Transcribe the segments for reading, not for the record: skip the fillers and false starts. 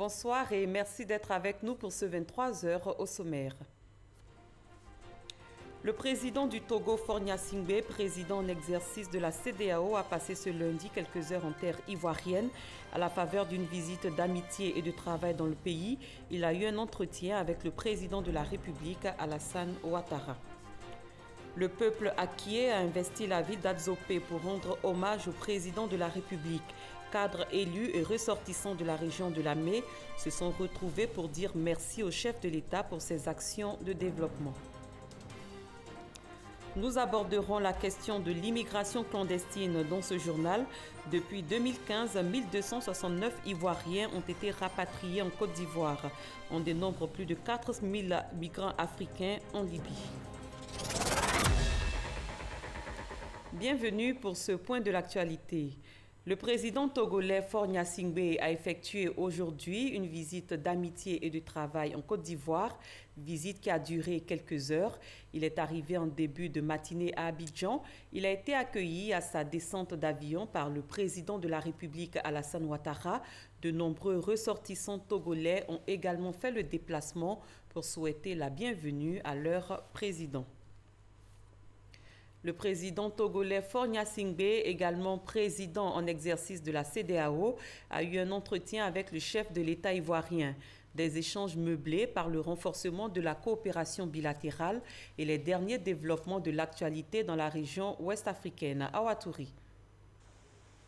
Bonsoir et merci d'être avec nous pour ce 23h au sommaire. Le président du Togo, Faure Gnassingbé, président en exercice de la CEDEAO, a passé ce lundi quelques heures en terre ivoirienne. À la faveur d'une visite d'amitié et de travail dans le pays, il a eu un entretien avec le président de la République, Alassane Ouattara. Le peuple acquié a investi la ville d'Adzopé pour rendre hommage au président de la République. Cadres élus et ressortissants de la région de Lamé se sont retrouvés pour dire merci au chef de l'État pour ses actions de développement. Nous aborderons la question de l'immigration clandestine dans ce journal. Depuis 2015, 1269 Ivoiriens ont été rapatriés en Côte d'Ivoire. On dénombre plus de 4000 migrants africains en Libye. Bienvenue pour ce point de l'actualité. Le président togolais Faure Gnassingbé a effectué aujourd'hui une visite d'amitié et de travail en Côte d'Ivoire, visite qui a duré quelques heures. Il est arrivé en début de matinée à Abidjan. Il a été accueilli à sa descente d'avion par le président de la République Alassane Ouattara. De nombreux ressortissants togolais ont également fait le déplacement pour souhaiter la bienvenue à leur président. Le président togolais Faure Gnassingbé, également président en exercice de la CEDEAO, a eu un entretien avec le chef de l'État ivoirien. Des échanges meublés par le renforcement de la coopération bilatérale et les derniers développements de l'actualité dans la région ouest-africaine. Awatouri.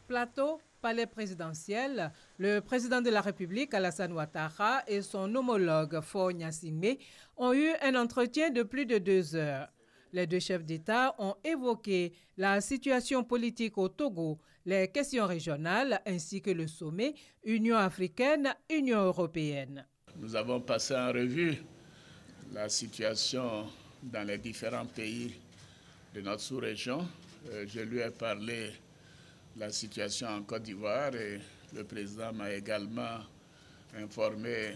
Plateau, palais présidentiel, le président de la République, Alassane Ouattara, et son homologue Faure Gnassingbé ont eu un entretien de plus de 2 heures. Les deux chefs d'État ont évoqué la situation politique au Togo, les questions régionales ainsi que le sommet Union africaine-Union européenne. Nous avons passé en revue la situation dans les différents pays de notre sous-région. Je lui ai parlé de la situation en Côte d'Ivoire et le président m'a également informé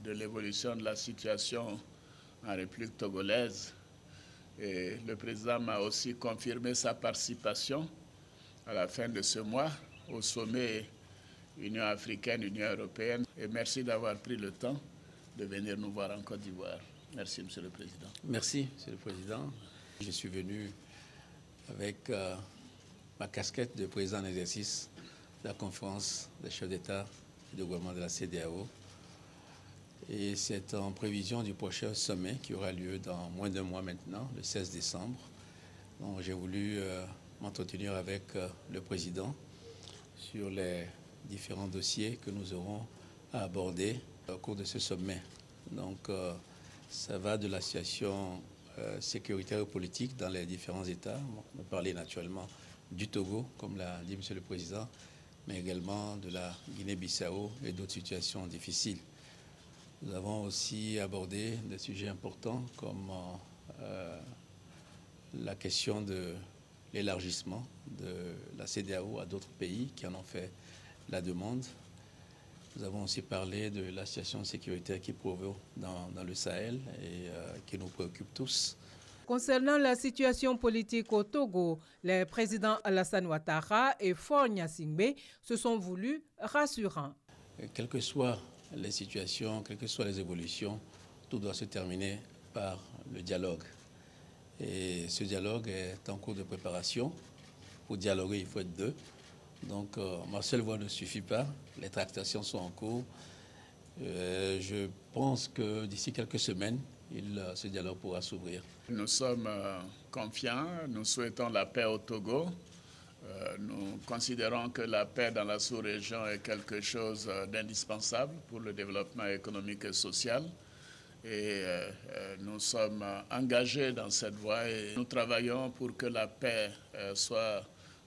de l'évolution de la situation en République togolaise. Et le président m'a aussi confirmé sa participation à la fin de ce mois au sommet Union africaine-Union européenne. Et merci d'avoir pris le temps de venir nous voir en Côte d'Ivoire. Merci, Monsieur le Président. Merci, Monsieur le Président. Je suis venu avec ma casquette de président en exercice de la conférence des chefs d'État et de gouvernement de la CEDEAO. Et c'est en prévision du prochain sommet qui aura lieu dans moins d'1 mois maintenant, le 16 décembre. Donc j'ai voulu m'entretenir avec le président sur les différents dossiers que nous aurons à aborder au cours de ce sommet. Donc ça va de la situation sécuritaire et politique dans les différents États. On va parler naturellement du Togo, comme l'a dit Monsieur le Président, mais également de la Guinée-Bissau et d'autres situations difficiles. Nous avons aussi abordé des sujets importants comme la question de l'élargissement de la CEDEAO à d'autres pays qui en ont fait la demande. Nous avons aussi parlé de la situation sécuritaire qui prévaut dans le Sahel et qui nous préoccupe tous. Concernant la situation politique au Togo, les présidents Alassane Ouattara et Faure Gnassingbé se sont voulus rassurants. Quelles que soient les situations, quelles que soient les évolutions, tout doit se terminer par le dialogue. Et ce dialogue est en cours de préparation. Pour dialoguer, il faut être deux. Donc ma seule voix ne suffit pas. Les tractations sont en cours. Je pense que d'ici quelques semaines, ce dialogue pourra s'ouvrir. Nous sommes confiants, nous souhaitons la paix au Togo. Nous considérons que la paix dans la sous-région est quelque chose d'indispensable pour le développement économique et social. Et nous sommes engagés dans cette voie et nous travaillons pour que la paix soit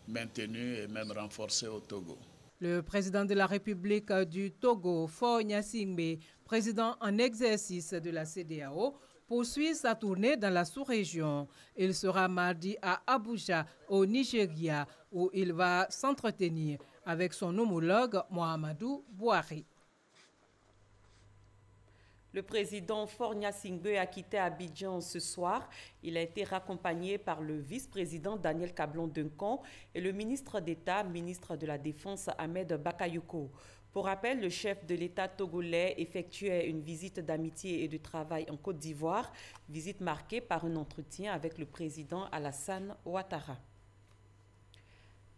maintenue et même renforcée au Togo. Le président de la République du Togo, Faure Gnassingbé, président en exercice de la CEDEAO, poursuit sa tournée dans la sous-région. Il sera mardi à Abuja, au Nigeria, où il va s'entretenir avec son homologue Mohamedou Bouhari. Le président Faure Gnassingbé a quitté Abidjan ce soir. Il a été raccompagné par le vice-président Daniel Kablon-Duncan et le ministre d'État, ministre de la Défense Ahmed Bakayoko. Pour rappel, le chef de l'État togolais effectuait une visite d'amitié et de travail en Côte d'Ivoire, visite marquée par un entretien avec le président Alassane Ouattara.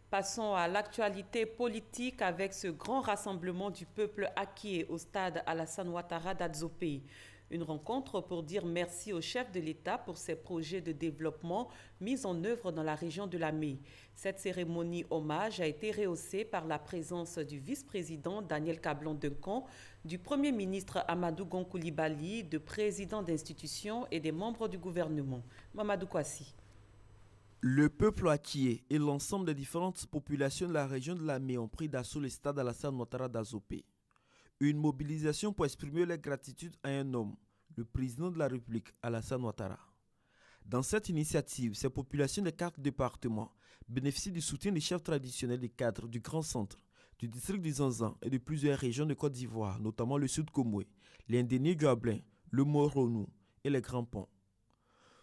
Passons à l'actualité politique avec ce grand rassemblement du peuple acquis au stade Alassane Ouattara d'Adzopé. Une rencontre pour dire merci au chef de l'État pour ses projets de développement mis en œuvre dans la région de Lamé. Cette cérémonie hommage a été rehaussée par la présence du vice-président Daniel Kablan-Duncan, du Premier ministre Amadou Gon Coulibaly, de présidents d'institutions et des membres du gouvernement. Mamadou Kouassi. Le peuple acquis et l'ensemble des différentes populations de la région de Lamé ont pris d'assaut le stade Alassane Ouattara d'Adzopé. Une mobilisation pour exprimer leur gratitude à un homme, le président de la République, Alassane Ouattara. Dans cette initiative, ces populations des 4 départements bénéficient du soutien des chefs traditionnels des cadres du Grand Centre, du district du Zanzan et de plusieurs régions de Côte d'Ivoire, notamment le Sud Komoué, l'Indénié Gablin, le Moronou et les Grands Ponts.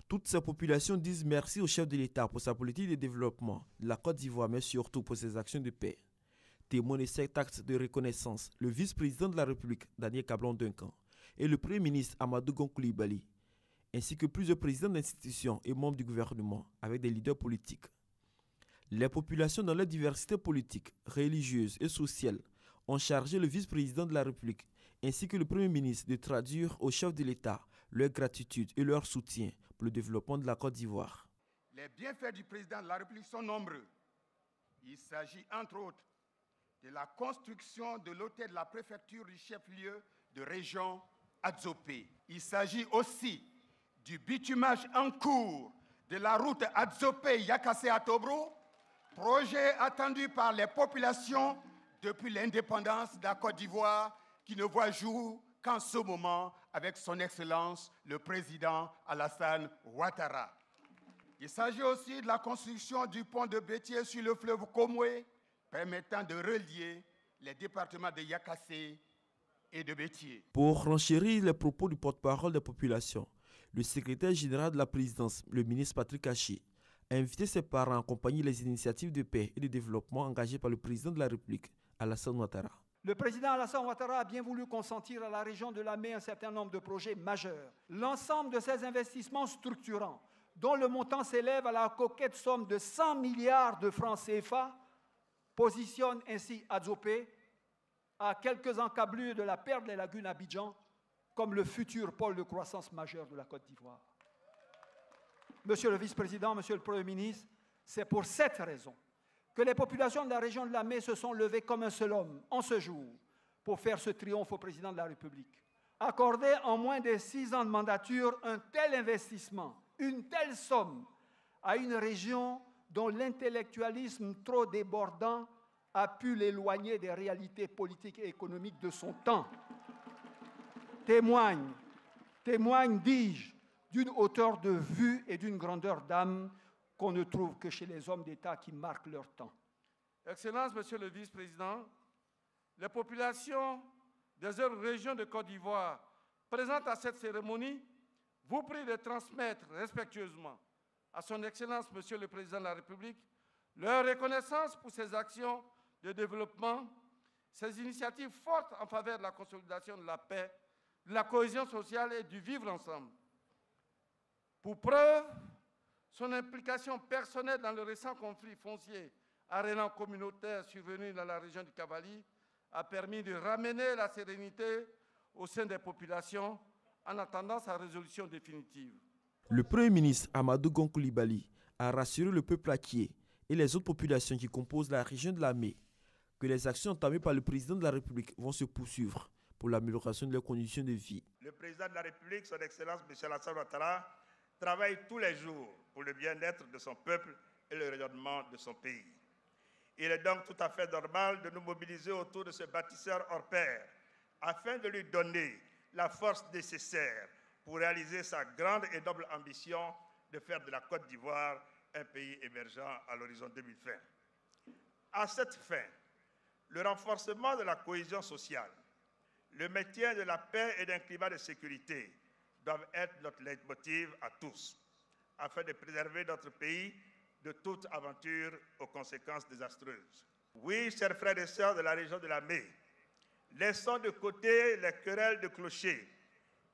Toutes ces populations disent merci au chef de l'État pour sa politique de développement de la Côte d'Ivoire, mais surtout pour ses actions de paix. Témoin de cet acte de reconnaissance, le vice-président de la République, Daniel Kablan-Duncan, et le Premier ministre Amadou Gon Coulibaly, ainsi que plusieurs présidents d'institutions et membres du gouvernement, avec des leaders politiques. Les populations dans leur diversité politique, religieuse et sociale ont chargé le vice-président de la République, ainsi que le Premier ministre, de traduire au chef de l'État leur gratitude et leur soutien pour le développement de la Côte d'Ivoire. Les bienfaits du président de la République sont nombreux. Il s'agit entre autres de la construction de l'hôtel de la préfecture du chef-lieu de région Adzopé. Il s'agit aussi du bitumage en cours de la route Adzopé-Yakassé-Atobro, projet attendu par les populations depuis l'indépendance de la Côte d'Ivoire, qui ne voit jour qu'en ce moment avec son Excellence le président Alassane Ouattara. Il s'agit aussi de la construction du pont de Bétier sur le fleuve Komoué, permettant de relier les départements de Yakassé et de Bétier. Pour renchérir les propos du porte-parole des populations, le secrétaire général de la présidence, le ministre Patrick Haché, a invité ses parents à accompagner les initiatives de paix et de développement engagées par le président de la République, Alassane Ouattara. Le président Alassane Ouattara a bien voulu consentir à la région de Lamé un certain nombre de projets majeurs. L'ensemble de ces investissements structurants, dont le montant s'élève à la coquette somme de 100 milliards de francs CFA, positionne ainsi Adzopé à quelques encablures de la perle des lagunes Abidjan comme le futur pôle de croissance majeur de la Côte d'Ivoire. Monsieur le vice-président, monsieur le Premier ministre, c'est pour cette raison que les populations de la région de Lamé se sont levées comme un seul homme en ce jour pour faire ce triomphe au président de la République. Accorder en moins de 6 ans de mandature un tel investissement, une telle somme à une région dont l'intellectualisme trop débordant a pu l'éloigner des réalités politiques et économiques de son temps, témoigne, dis-je, d'une hauteur de vue et d'une grandeur d'âme qu'on ne trouve que chez les hommes d'État qui marquent leur temps. Excellence, Monsieur le Vice-président, les populations des autres régions de Côte d'Ivoire présentes à cette cérémonie vous prient de transmettre respectueusement à son Excellence, Monsieur le Président de la République, leur reconnaissance pour ses actions de développement, ses initiatives fortes en faveur de la consolidation de la paix, de la cohésion sociale et du vivre ensemble. Pour preuve, son implication personnelle dans le récent conflit foncier arénant communautaire survenu dans la région du Kabylie a permis de ramener la sérénité au sein des populations en attendant sa résolution définitive. Le Premier ministre Amadou Gon Coulibaly a rassuré le peuple acquis et les autres populations qui composent la région de Lamé que les actions entamées par le président de la République vont se poursuivre pour l'amélioration de leurs conditions de vie. Le président de la République, son Excellence M. Alassane Ouattara, travaille tous les jours pour le bien-être de son peuple et le rayonnement de son pays. Il est donc tout à fait normal de nous mobiliser autour de ce bâtisseur hors pair afin de lui donner la force nécessaire pour réaliser sa grande et noble ambition de faire de la Côte d'Ivoire un pays émergent à l'horizon 2020. À cette fin, le renforcement de la cohésion sociale, le maintien de la paix et d'un climat de sécurité doivent être notre leitmotiv à tous, afin de préserver notre pays de toute aventure aux conséquences désastreuses. Oui, chers frères et sœurs de la région de Lamé, Laissons de côté les querelles de clocher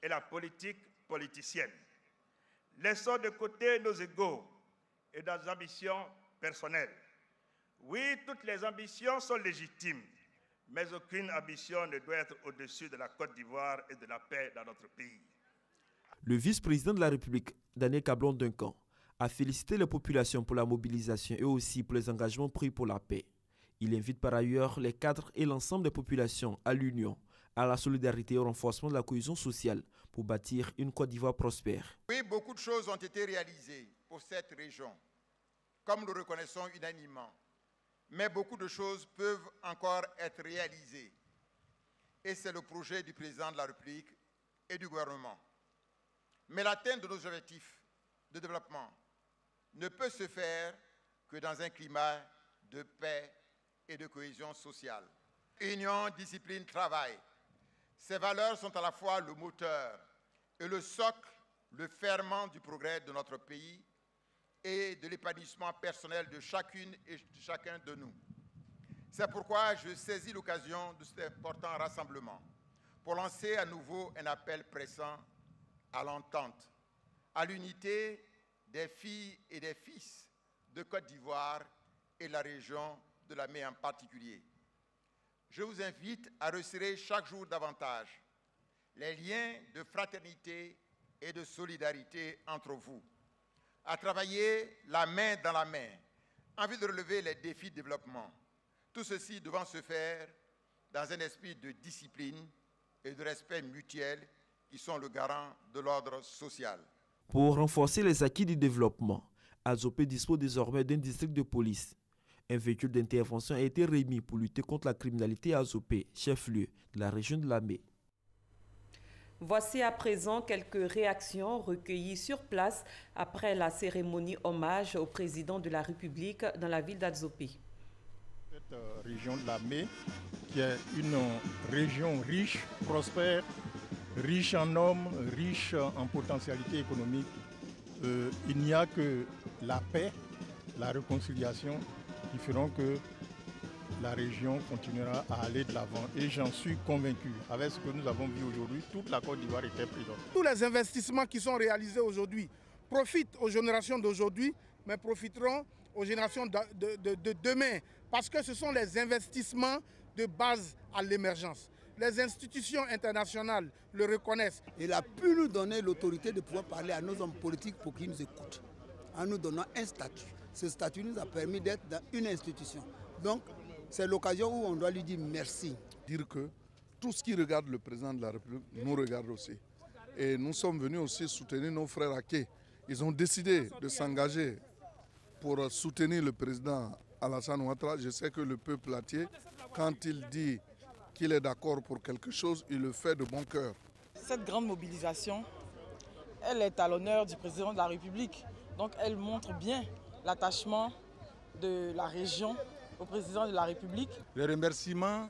et la politique politicienne. Laissons de côté nos égos et nos ambitions personnelles. Oui, toutes les ambitions sont légitimes, mais aucune ambition ne doit être au-dessus de la Côte d'Ivoire et de la paix dans notre pays. Le vice-président de la République, Daniel Cablon-Duncan, a félicité les populations pour la mobilisation et aussi pour les engagements pris pour la paix. Il invite par ailleurs les cadres et l'ensemble des populations à l'union, à la solidarité et au renforcement de la cohésion sociale pour bâtir une Côte d'Ivoire prospère. Oui, beaucoup de choses ont été réalisées pour cette région, comme nous reconnaissons unanimement. Mais beaucoup de choses peuvent encore être réalisées. Et c'est le projet du président de la République et du gouvernement. Mais l'atteinte de nos objectifs de développement ne peut se faire que dans un climat de paix et de cohésion sociale. Union, discipline, travail. Ces valeurs sont à la fois le moteur et le socle, le ferment du progrès de notre pays et de l'épanouissement personnel de chacune et de chacun de nous. C'est pourquoi je saisis l'occasion de cet important rassemblement pour lancer à nouveau un appel pressant à l'entente, à l'unité des filles et des fils de Côte d'Ivoire et de la région de la Mai en particulier. Je vous invite à resserrer chaque jour davantage les liens de fraternité et de solidarité entre vous, à travailler la main dans la main, en vue de relever les défis de développement. Tout ceci devant se faire dans un esprit de discipline et de respect mutuel qui sont le garant de l'ordre social. Pour renforcer les acquis du développement, Azopé dispose désormais d'un district de police. Un véhicule d'intervention a été remis pour lutter contre la criminalité à Azopé, chef-lieu de la région de la Mai. Voici à présent quelques réactions recueillies sur place après la cérémonie hommage au président de la République dans la ville d'Azopé. Cette région de la Mai, qui est une région riche, prospère, riche en hommes, riche en potentialité économique, il n'y a que la paix, la réconciliation qui feront que la région continuera à aller de l'avant. Et j'en suis convaincu. Avec ce que nous avons vu aujourd'hui, toute la Côte d'Ivoire était présente. Tous les investissements qui sont réalisés aujourd'hui profitent aux générations d'aujourd'hui, mais profiteront aux générations de demain. Parce que ce sont les investissements de base à l'émergence. Les institutions internationales le reconnaissent. Il a pu nous donner l'autorité de pouvoir parler à nos hommes politiques pour qu'ils nous écoutent, en nous donnant un statut. Ce statut nous a permis d'être dans une institution. Donc, c'est l'occasion où on doit lui dire merci. Dire que tout ce qui regarde le président de la République nous regarde aussi. Et nous sommes venus aussi soutenir nos frères Aké. Ils ont décidé de s'engager pour soutenir le président Alassane Ouattara. Je sais que le peuple atié, quand il dit qu'il est d'accord pour quelque chose, il le fait de bon cœur. Cette grande mobilisation, elle est à l'honneur du président de la République. Donc elle montre bien l'attachement de la région au président de la République. Les remerciements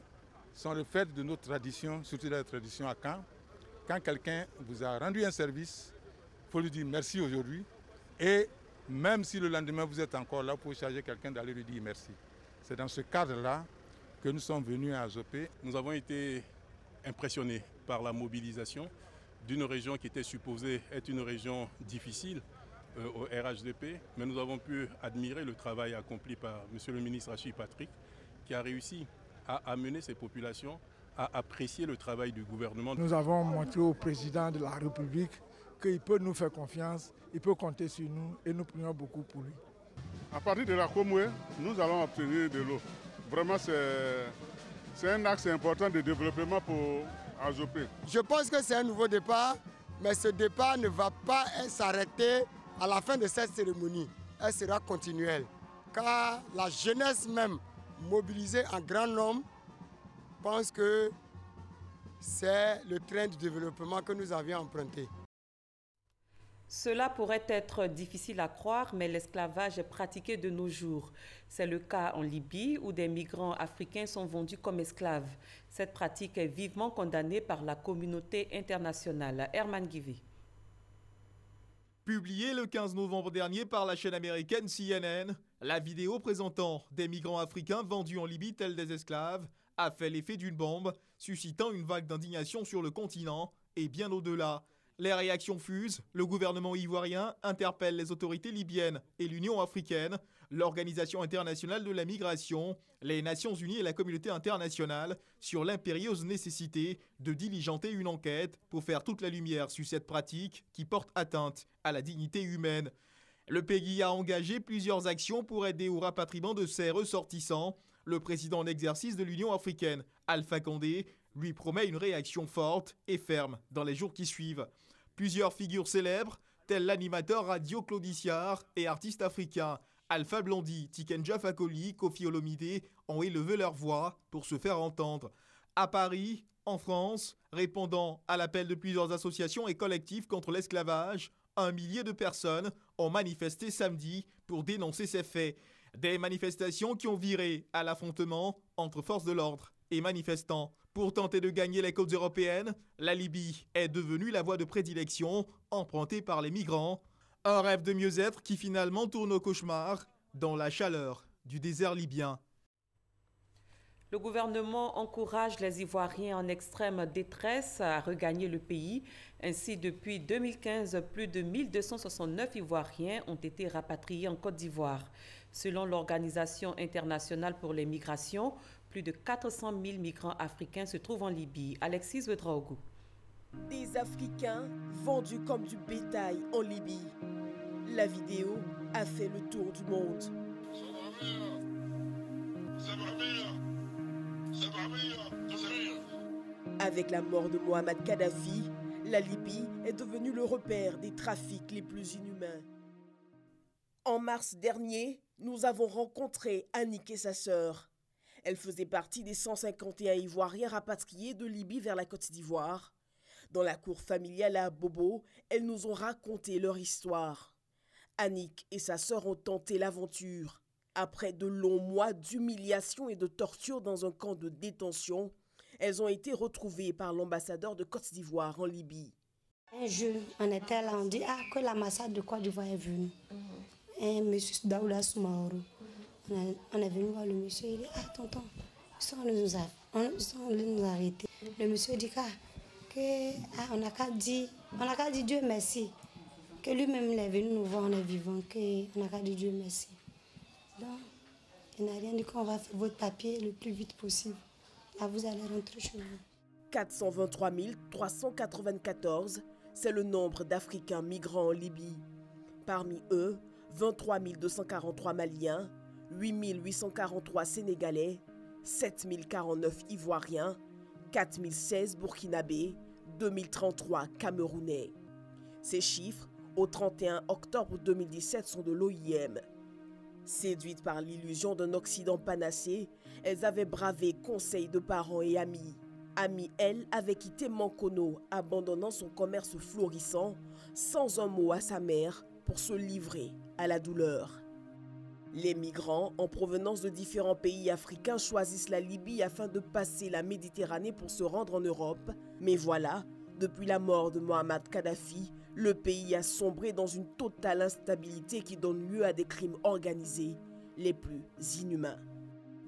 sont le fait de nos traditions, surtout la tradition à Caen. Quand quelqu'un vous a rendu un service, il faut lui dire merci aujourd'hui. Et même si le lendemain vous êtes encore là, vous pouvez charger quelqu'un d'aller lui dire merci. C'est dans ce cadre-là que nous sommes venus à Azopé. Nous avons été impressionnés par la mobilisation d'une région qui était supposée être une région difficile au RHDP, mais nous avons pu admirer le travail accompli par M. le ministre Achille Patrick, qui a réussi à amener ces populations à apprécier le travail du gouvernement. Nous avons montré au président de la République qu'il peut nous faire confiance, il peut compter sur nous et nous prions beaucoup pour lui. À partir de la Comoué, nous allons obtenir de l'eau. Vraiment, c'est un axe important de développement pour Azopé. Je pense que c'est un nouveau départ, mais ce départ ne va pas s'arrêter à la fin de cette cérémonie. Elle sera continuelle, car la jeunesse même, mobilisée en grand nombre, pense que c'est le train de développement que nous avions emprunté. Cela pourrait être difficile à croire, mais l'esclavage est pratiqué de nos jours. C'est le cas en Libye, où des migrants africains sont vendus comme esclaves. Cette pratique est vivement condamnée par la communauté internationale. Herman Guivé. Publiée le 15 novembre dernier par la chaîne américaine CNN, la vidéo présentant des migrants africains vendus en Libye tels des esclaves a fait l'effet d'une bombe suscitant une vague d'indignation sur le continent et bien au-delà. Les réactions fusent, le gouvernement ivoirien interpelle les autorités libyennes et l'Union africaine, l'Organisation internationale de la migration, les Nations unies et la communauté internationale sur l'impérieuse nécessité de diligenter une enquête pour faire toute la lumière sur cette pratique qui porte atteinte à la dignité humaine. Le pays a engagé plusieurs actions pour aider au rapatriement de ses ressortissants. Le président en exercice de l'Union africaine, Alpha Condé, lui promet une réaction forte et ferme dans les jours qui suivent. Plusieurs figures célèbres, tels l'animateur radio Claudiciard et artistes africains Alpha Blondy, Tikenja Fakoli, Kofi Olomide, ont élevé leur voix pour se faire entendre. À Paris, en France, répondant à l'appel de plusieurs associations et collectifs contre l'esclavage, 1 millier de personnes ont manifesté samedi pour dénoncer ces faits. Des manifestations qui ont viré à l'affrontement entre forces de l'ordre et manifestants. Pour tenter de gagner les côtes européennes, la Libye est devenue la voie de prédilection empruntée par les migrants. Un rêve de mieux-être qui finalement tourne au cauchemar dans la chaleur du désert libyen. Le gouvernement encourage les Ivoiriens en extrême détresse à regagner le pays. Ainsi, depuis 2015, plus de 1269 Ivoiriens ont été rapatriés en Côte d'Ivoire. Selon l'Organisation internationale pour les migrations, plus de 400 000 migrants africains se trouvent en Libye. Alexis Ouedraogo. Des Africains vendus comme du bétail en Libye. La vidéo a fait le tour du monde. Avec la mort de Mohamed Kadhafi, la Libye est devenue le repère des trafics les plus inhumains. En mars dernier, nous avons rencontré Annick et sa sœur. Elle faisait partie des 151 Ivoiriens rapatriés de Libye vers la Côte d'Ivoire. Dans la cour familiale à Bobo, elles nous ont raconté leur histoire. Annick et sa sœur ont tenté l'aventure. Après de longs mois d'humiliation et de torture dans un camp de détention, elles ont été retrouvées par l'ambassadeur de Côte d'Ivoire en Libye. Un jour, on était là, on dit que l'ambassade de Côte d'Ivoire est venue. Et M. Daouda Soumaoro. On est venu voir le monsieur, il dit tonton, ils sont venus nous arrêter. Le monsieur dit on n'a qu'à dire Dieu merci. Que lui-même il est venu nous voir, on est vivant, qu'on n'a qu'à dire Dieu merci. Donc, il n'a rien dit qu'on va faire votre papier le plus vite possible. Là, vous allez rentrer chez vous. 423 394, c'est le nombre d'Africains migrants en Libye. Parmi eux, 23 243 Maliens, 8 843 Sénégalais, 7 049 Ivoiriens, 4 016 Burkinabés, 2 033 Camerounais. Ces chiffres, au 31 octobre 2017, sont de l'OIM. Séduites par l'illusion d'un Occident panacé, elles avaient bravé conseils de parents et amis. Ami, elle, avait quitté Mankono, abandonnant son commerce florissant, sans un mot à sa mère, pour se livrer à la douleur. Les migrants, en provenance de différents pays africains, choisissent la Libye afin de passer la Méditerranée pour se rendre en Europe. Mais voilà, depuis la mort de Mohamed Kadhafi, le pays a sombré dans une totale instabilité qui donne lieu à des crimes organisés les plus inhumains.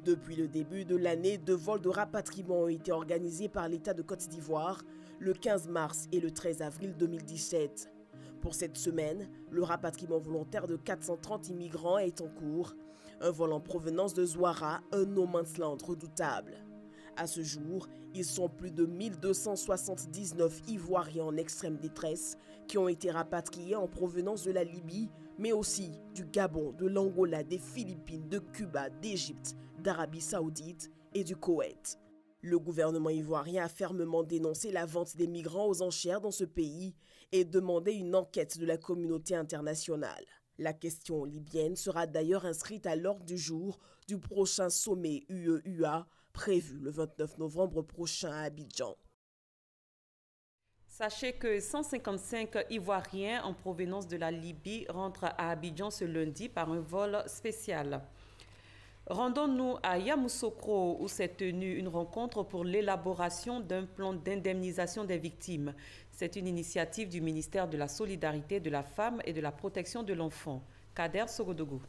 Depuis le début de l'année, 2 vols de rapatriement ont été organisés par l'État de Côte d'Ivoire le 15 mars et le 13 avril 2017. Pour cette semaine, le rapatriement volontaire de 430 immigrants est en cours. Un vol en provenance de Zouara, un no man's land redoutable. À ce jour, ils sont plus de 1279 Ivoiriens en extrême détresse qui ont été rapatriés en provenance de la Libye, mais aussi du Gabon, de l'Angola, des Philippines, de Cuba, d'Égypte, d'Arabie Saoudite et du Koweït. Le gouvernement ivoirien a fermement dénoncé la vente des migrants aux enchères dans ce pays et demandé une enquête de la communauté internationale. La question libyenne sera d'ailleurs inscrite à l'ordre du jour du prochain sommet UE-UA prévu le 29 novembre prochain à Abidjan. Sachez que 155 Ivoiriens en provenance de la Libye rentrent à Abidjan ce lundi par un vol spécial. Rendons-nous à Yamoussoukro où s'est tenue une rencontre pour l'élaboration d'un plan d'indemnisation des victimes. C'est une initiative du ministère de la Solidarité, de la Femme et de la Protection de l'Enfant. Kader Sogodougou.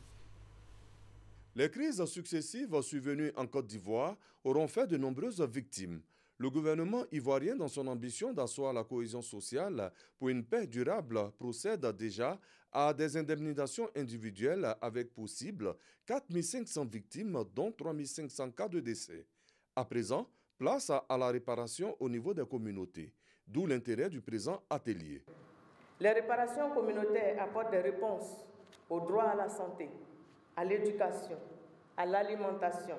Les crises successives survenues en Côte d'Ivoire auront fait de nombreuses victimes. Le gouvernement ivoirien, dans son ambition d'asseoir la cohésion sociale pour une paix durable, procède déjà à des indemnisations individuelles avec possible 4 500 victimes, dont 3 500 cas de décès. À présent, place à la réparation au niveau des communautés, d'où l'intérêt du présent atelier. Les réparations communautaires apportent des réponses au droit à la santé, à l'éducation, à l'alimentation,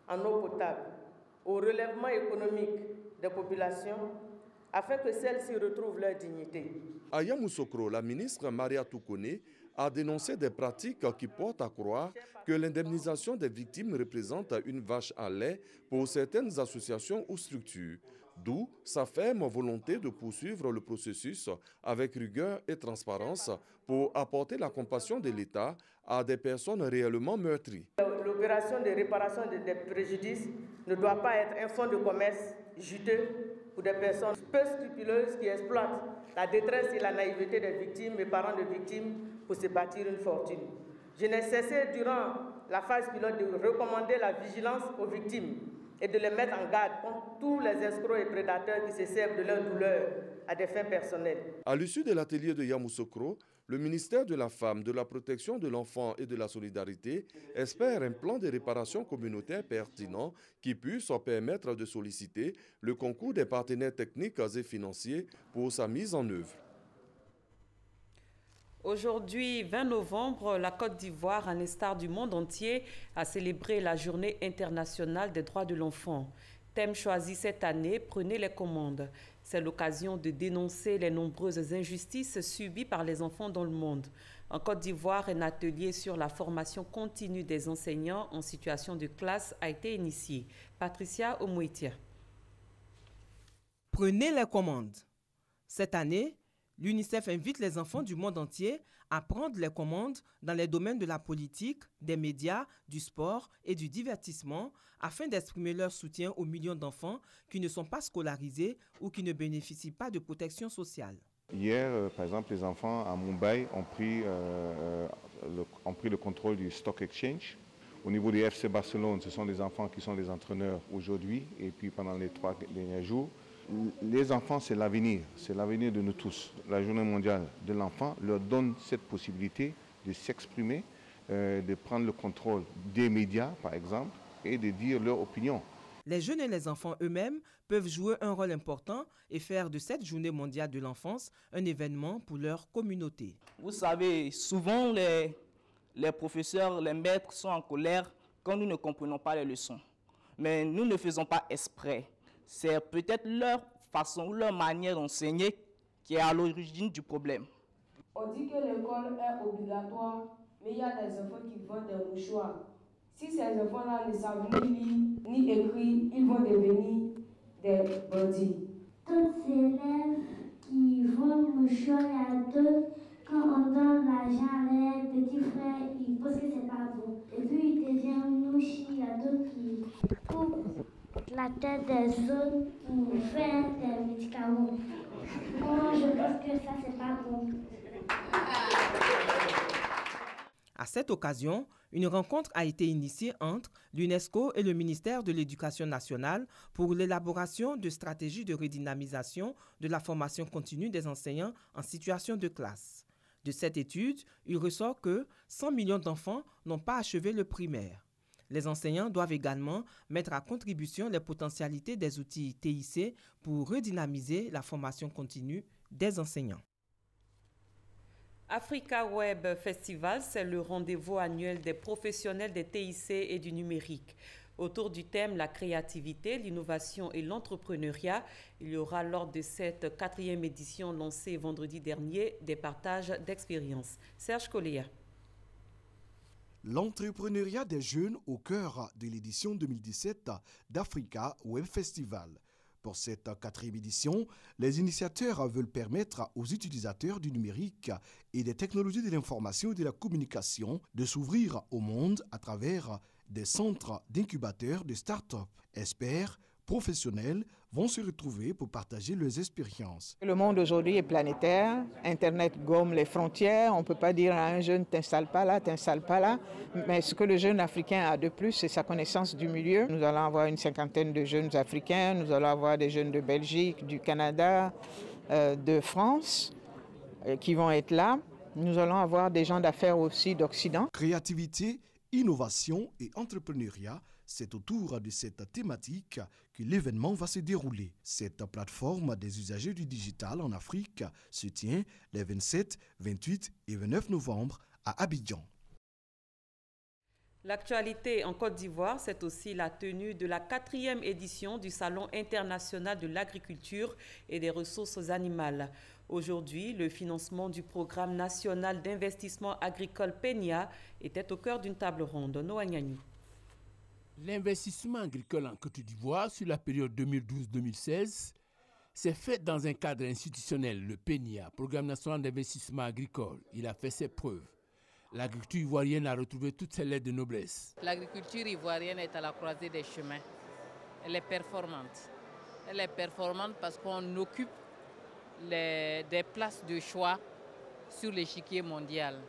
en eau potable, au relèvement économique des populations, afin que celles-ci retrouvent leur dignité. À Yamoussoukro, la ministre Maria Toukone a dénoncé des pratiques qui portent à croire que l'indemnisation des victimes représente une vache à lait pour certaines associations ou structures, d'où sa ferme volonté de poursuivre le processus avec rigueur et transparence pour apporter la compassion de l'État à des personnes réellement meurtries. L'opération de réparation des préjudices ne doit pas être un fonds de commerce juteux pour des personnes peu scrupuleuses qui exploitent la détresse et la naïveté des victimes et parents de victimes pour se bâtir une fortune. Je n'ai cessé durant la phase pilote de recommander la vigilance aux victimes et de les mettre en garde contre tous les escrocs et prédateurs qui se servent de leur douleur à des fins personnelles. À l'issue de l'atelier de Yamoussoukro, le ministère de la Femme, de la Protection de l'Enfant et de la Solidarité espère un plan de réparation communautaire pertinent qui puisse permettre de solliciter le concours des partenaires techniques et financiers pour sa mise en œuvre. Aujourd'hui, 20 novembre, la Côte d'Ivoire, à l'instar du monde entier, a célébré la Journée internationale des droits de l'enfant. Thème choisi cette année, prenez les commandes. C'est l'occasion de dénoncer les nombreuses injustices subies par les enfants dans le monde. En Côte d'Ivoire, un atelier sur la formation continue des enseignants en situation de classe a été initié. Patricia Omouitia. Prenez les commandes. Cette année, l'UNICEF invite les enfants du monde entier à prendre les commandes dans les domaines de la politique, des médias, du sport et du divertissement afin d'exprimer leur soutien aux millions d'enfants qui ne sont pas scolarisés ou qui ne bénéficient pas de protection sociale. Hier, par exemple, les enfants à Mumbai ont pris le contrôle du Stock Exchange. Au niveau du FC Barcelone, ce sont des enfants qui sont les entraîneurs aujourd'hui et puis pendant les 3 derniers jours. Les enfants, c'est l'avenir de nous tous. La Journée mondiale de l'enfant leur donne cette possibilité de s'exprimer, de prendre le contrôle des médias, par exemple, et de dire leur opinion. Les jeunes et les enfants eux-mêmes peuvent jouer un rôle important et faire de cette Journée mondiale de l'enfance un événement pour leur communauté. Vous savez, souvent les professeurs, les maîtres sont en colère quand nous ne comprenons pas les leçons. Mais nous ne faisons pas exprès. C'est peut-être leur façon, leur manière d'enseigner qui est à l'origine du problème. On dit que l'école est obligatoire, mais il y a des enfants qui vendent des mouchoirs. Si ces enfants-là ne savent ni lire ni écrire, ils vont devenir des bandits. Tous ces élèves qui vendent mouchoirs, il y a d'autres, quand on donne l'argent à leurs petits frères, ils pensent que c'est pas bon. Et puis ils deviennent louches, il y a d'autres qui coupent la tête des autres pour faire des médicaments. Moi, je pense que ça, c'est pas bon. À cette occasion, une rencontre a été initiée entre l'UNESCO et le ministère de l'Éducation nationale pour l'élaboration de stratégies de redynamisation de la formation continue des enseignants en situation de classe. De cette étude, il ressort que 100 millions d'enfants n'ont pas achevé le primaire. Les enseignants doivent également mettre à contribution les potentialités des outils TIC pour redynamiser la formation continue des enseignants. Africa Web Festival, c'est le rendez-vous annuel des professionnels des TIC et du numérique. Autour du thème la créativité, l'innovation et l'entrepreneuriat, il y aura lors de cette 4e édition lancée vendredi dernier des partages d'expériences. Serge Colléa. L'entrepreneuriat des jeunes au cœur de l'édition 2017 d'Africa Web Festival. Pour cette 4e édition, les initiateurs veulent permettre aux utilisateurs du numérique et des technologies de l'information et de la communication de s'ouvrir au monde à travers des centres d'incubateurs de start-up. Experts, professionnels vont se retrouver pour partager leurs expériences. Le monde aujourd'hui est planétaire, Internet gomme les frontières, on ne peut pas dire à un jeune t'installe pas là, mais ce que le jeune africain a de plus, c'est sa connaissance du milieu. Nous allons avoir une cinquantaine de jeunes africains, nous allons avoir des jeunes de Belgique, du Canada, de France qui vont être là. Nous allons avoir des gens d'affaires aussi d'Occident. Créativité, innovation et entrepreneuriat, c'est autour de cette thématique que l'événement va se dérouler. Cette plateforme des usagers du digital en Afrique se tient les 27, 28 et 29 novembre à Abidjan. L'actualité en Côte d'Ivoire, c'est aussi la tenue de la 4e édition du Salon international de l'agriculture et des ressources animales. Aujourd'hui, le financement du programme national d'investissement agricole PENIA était au cœur d'une table ronde. Noah Nyanyou. L'investissement agricole en Côte d'Ivoire sur la période 2012-2016 s'est fait dans un cadre institutionnel, le PENIA, Programme national d'investissement agricole. Il a fait ses preuves. L'agriculture ivoirienne a retrouvé toutes ses lettres de noblesse. L'agriculture ivoirienne est à la croisée des chemins. Elle est performante. Elle est performante parce qu'on occupe des places de choix sur l'échiquier mondial.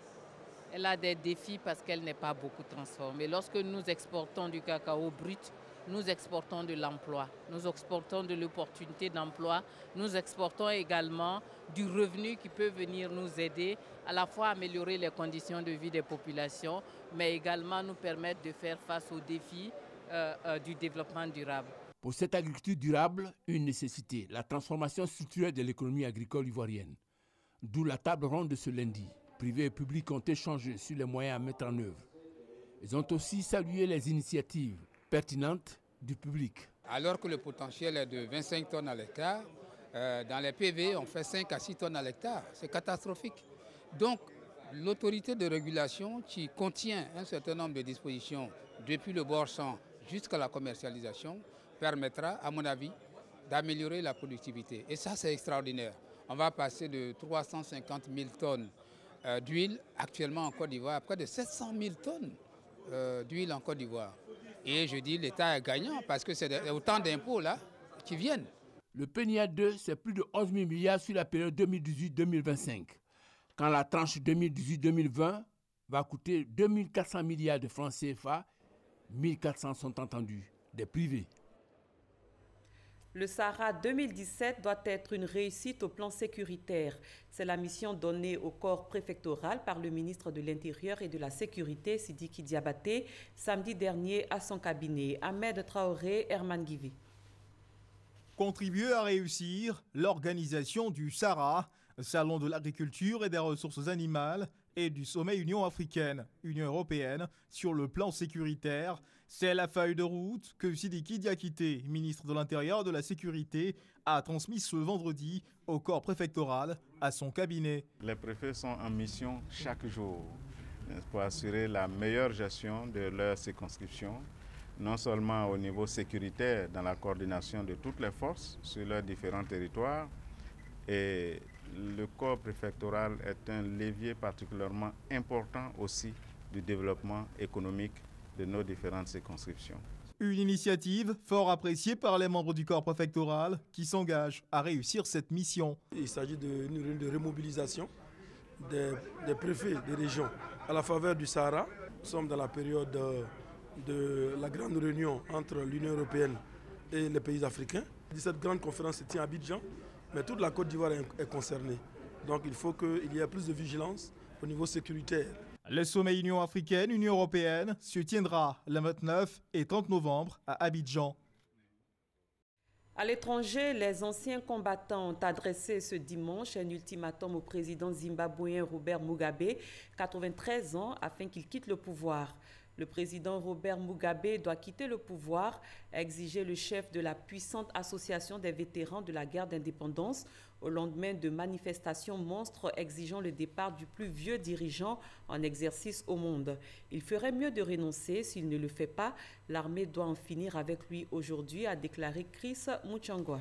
Elle a des défis parce qu'elle n'est pas beaucoup transformée. Lorsque nous exportons du cacao brut, nous exportons de l'emploi, nous exportons de l'opportunité d'emploi, nous exportons également du revenu qui peut venir nous aider à la fois à améliorer les conditions de vie des populations, mais également nous permettre de faire face aux défis du développement durable. Pour cette agriculture durable, une nécessité, la transformation structurelle de l'économie agricole ivoirienne. D'où la table ronde de ce lundi. Privés et publics ont échangé sur les moyens à mettre en œuvre. Ils ont aussi salué les initiatives pertinentes du public. Alors que le potentiel est de 25 tonnes à l'hectare, dans les PV, on fait 5 à 6 tonnes à l'hectare. C'est catastrophique. Donc, l'autorité de régulation qui contient un certain nombre de dispositions depuis le bord champ jusqu'à la commercialisation permettra, à mon avis, d'améliorer la productivité. Et ça, c'est extraordinaire. On va passer de 350 000 tonnes d'huile actuellement en Côte d'Ivoire à près de 700 000 tonnes d'huile en Côte d'Ivoire. Et je dis l'État est gagnant parce que c'est autant d'impôts là qui viennent. Le PENIA 2, c'est plus de 11 000 milliards sur la période 2018-2025. Quand la tranche 2018-2020 va coûter 2400 milliards de francs CFA, 1400 sont entendus, des privés. Le Sahara 2017 doit être une réussite au plan sécuritaire. C'est la mission donnée au corps préfectoral par le ministre de l'Intérieur et de la Sécurité, Sidiki Diabaté, samedi dernier à son cabinet. Ahmed Traoré, Herman Guivi. Contribuer à réussir l'organisation du Sahara, Salon de l'agriculture et des ressources animales, et du sommet Union africaine, Union européenne, sur le plan sécuritaire. C'est la feuille de route que Sidiki Diakité, ministre de l'Intérieur et de la Sécurité, a transmise ce vendredi au corps préfectoral à son cabinet. Les préfets sont en mission chaque jour pour assurer la meilleure gestion de leur circonscription, non seulement au niveau sécuritaire dans la coordination de toutes les forces sur leurs différents territoires, et le corps préfectoral est un levier particulièrement important aussi du développement économique de nos différentes circonscriptions. Une initiative fort appréciée par les membres du corps préfectoral qui s'engagent à réussir cette mission. Il s'agit d'une réunion de remobilisation des préfets des régions à la faveur du Sahara. Nous sommes dans la période de la grande réunion entre l'Union européenne et les pays africains. Cette grande conférence se tient à Abidjan, mais toute la Côte d'Ivoire est concernée. Donc il faut qu'il y ait plus de vigilance au niveau sécuritaire. Le sommet Union africaine, Union européenne se tiendra le 29 et 30 novembre à Abidjan. À l'étranger, les anciens combattants ont adressé ce dimanche un ultimatum au président zimbabwéen Robert Mugabe, 93 ans, afin qu'il quitte le pouvoir. Le président Robert Mugabe doit quitter le pouvoir, a exigé le chef de la puissante association des vétérans de la guerre d'indépendance au lendemain de manifestations monstres exigeant le départ du plus vieux dirigeant en exercice au monde. Il ferait mieux de renoncer s'il ne le fait pas. L'armée doit en finir avec lui aujourd'hui, a déclaré Chris Muchangwa.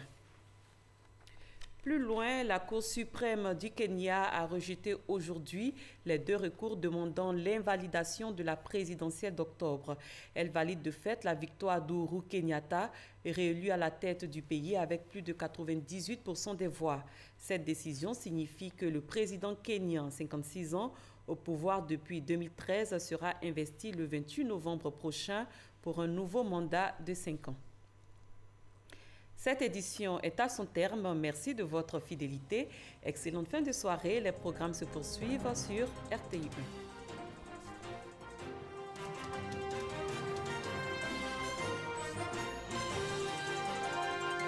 Plus loin, la Cour suprême du Kenya a rejeté aujourd'hui les 2 recours demandant l'invalidation de la présidentielle d'octobre. Elle valide de fait la victoire d'Ouru Kenyatta, réélu à la tête du pays avec plus de 98% des voix. Cette décision signifie que le président kenyan, 56 ans, au pouvoir depuis 2013, sera investi le 28 novembre prochain pour un nouveau mandat de 5 ans. Cette édition est à son terme. Merci de votre fidélité. Excellente fin de soirée. Les programmes se poursuivent sur RTI1.